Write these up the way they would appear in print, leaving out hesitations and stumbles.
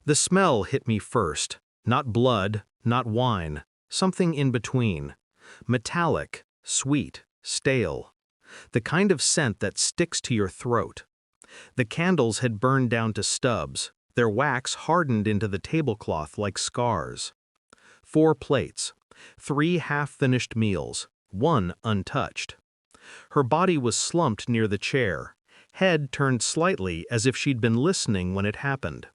The smell hit me first. Not blood, not wine, something in between. Metallic, sweet, stale. The kind of scent that sticks to your throat. The candles had burned down to stubs, their wax hardened into the tablecloth like scars. 4 plates, 3 half-finished meals, 1 untouched. Her body was slumped near the chair, head turned slightly as if she'd been listening when it happened.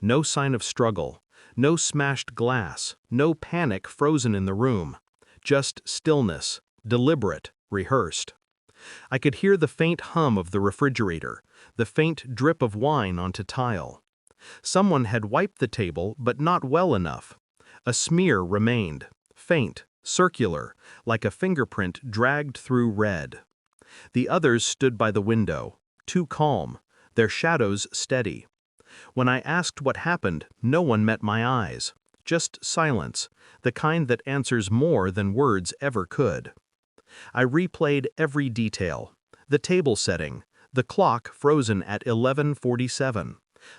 No sign of struggle, no smashed glass, no panic frozen in the room. Just stillness, deliberate, rehearsed. I could hear the faint hum of the refrigerator, the faint drip of wine onto tile. Someone had wiped the table, but not well enough. A smear remained, faint, circular, like a fingerprint dragged through red. The others stood by the window, too calm, their shadows steady. When I asked what happened, no one met my eyes. Just silence, the kind that answers more than words ever could. I replayed every detail. The table setting, the clock frozen at 11:47,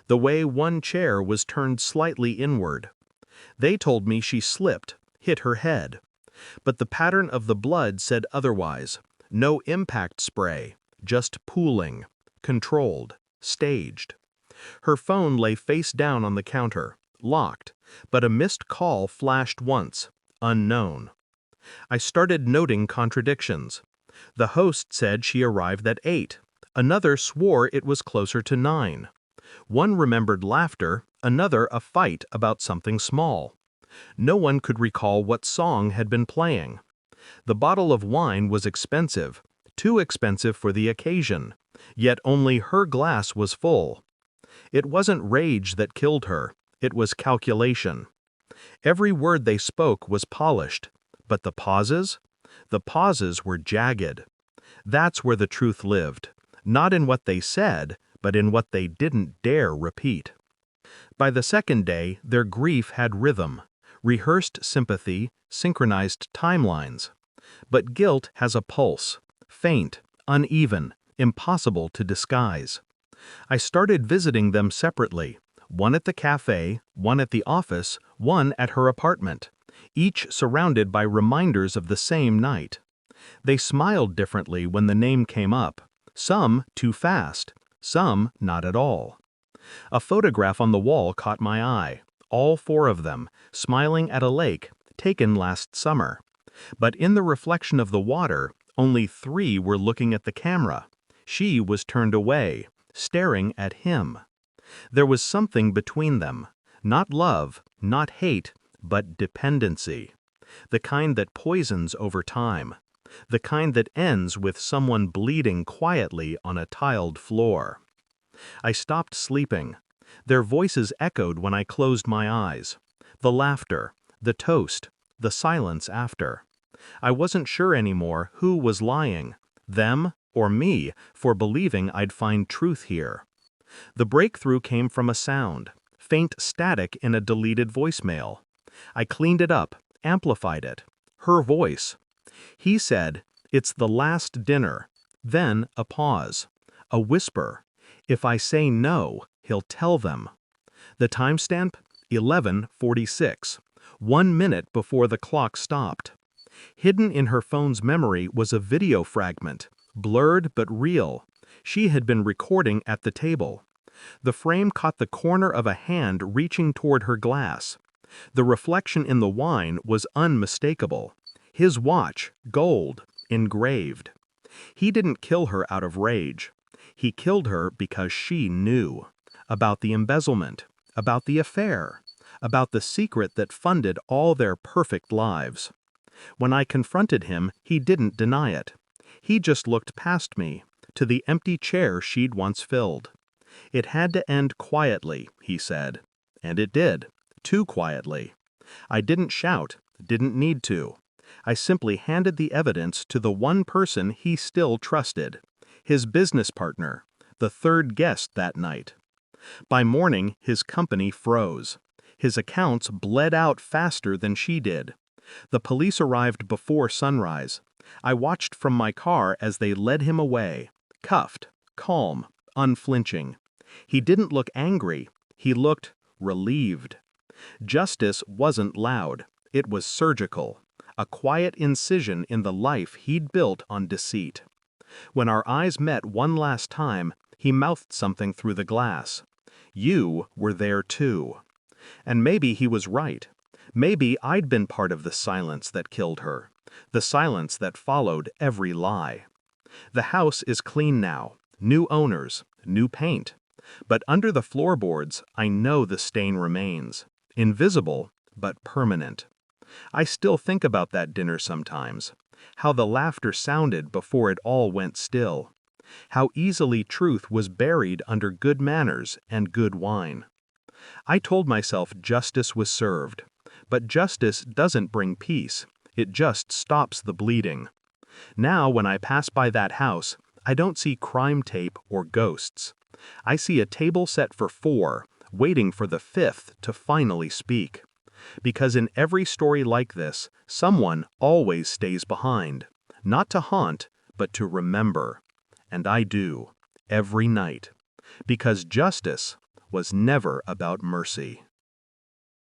the way one chair was turned slightly inward. They told me she slipped, hit her head. But the pattern of the blood said otherwise. No impact spray, just pooling, controlled, staged. Her phone lay face down on the counter, locked, but a missed call flashed once, unknown. I started noting contradictions. The host said she arrived at 8. Another swore it was closer to 9. One remembered laughter, another a fight about something small. No one could recall what song had been playing. The bottle of wine was expensive, too expensive for the occasion, yet only her glass was full. It wasn't rage that killed her, it was calculation. Every word they spoke was polished, but the pauses? The pauses were jagged. That's where the truth lived, not in what they said, but in what they didn't dare repeat. By the second day, their grief had rhythm, rehearsed sympathy, synchronized timelines. But guilt has a pulse, faint, uneven, impossible to disguise. I started visiting them separately, one at the cafe, one at the office, one at her apartment, each surrounded by reminders of the same night. They smiled differently when the name came up, some too fast, some not at all. A photograph on the wall caught my eye, all 4 of them, smiling at a lake, taken last summer. But in the reflection of the water, only 3 were looking at the camera. She was turned away, staring at him. There was something between them, not love, not hate, but dependency. The kind that poisons over time. The kind that ends with someone bleeding quietly on a tiled floor. I stopped sleeping. Their voices echoed when I closed my eyes. The laughter, the toast, the silence after. I wasn't sure anymore who was lying, them or me, for believing I'd find truth here. The breakthrough came from a sound, faint static in a deleted voicemail. I cleaned it up, amplified it. Her voice. He said, "It's the last dinner." Then a pause. A whisper. If I say no, he'll tell them. The timestamp? 11:46. 1 minute before the clock stopped. Hidden in her phone's memory was a video fragment, blurred but real. She had been recording at the table. The frame caught the corner of a hand reaching toward her glass. The reflection in the wine was unmistakable. His watch, gold, engraved. He didn't kill her out of rage. He killed her because she knew. About the embezzlement, about the affair, about the secret that funded all their perfect lives. When I confronted him, he didn't deny it. He just looked past me, to the empty chair she'd once filled. It had to end quietly, he said. And it did, too quietly. I didn't shout, didn't need to. I simply handed the evidence to the one person he still trusted, his business partner, the third guest that night. By morning, his company froze. His accounts bled out faster than she did. The police arrived before sunrise. I watched from my car as they led him away, cuffed, calm, unflinching. He didn't look angry. He looked relieved. Justice wasn't loud, it was surgical, a quiet incision in the life he'd built on deceit. When our eyes met one last time, he mouthed something through the glass. You were there too. And maybe he was right. Maybe I'd been part of the silence that killed her, the silence that followed every lie. The house is clean now, new owners, new paint. But under the floorboards, I know the stain remains. Invisible, but permanent. I still think about that dinner sometimes. How the laughter sounded before it all went still. How easily truth was buried under good manners and good wine. I told myself justice was served. But justice doesn't bring peace. It just stops the bleeding. Now when I pass by that house, I don't see crime tape or ghosts. I see a table set for 4, waiting for the 5th to finally speak. Because in every story like this, someone always stays behind. Not to haunt, but to remember. And I do, every night. Because justice was never about mercy.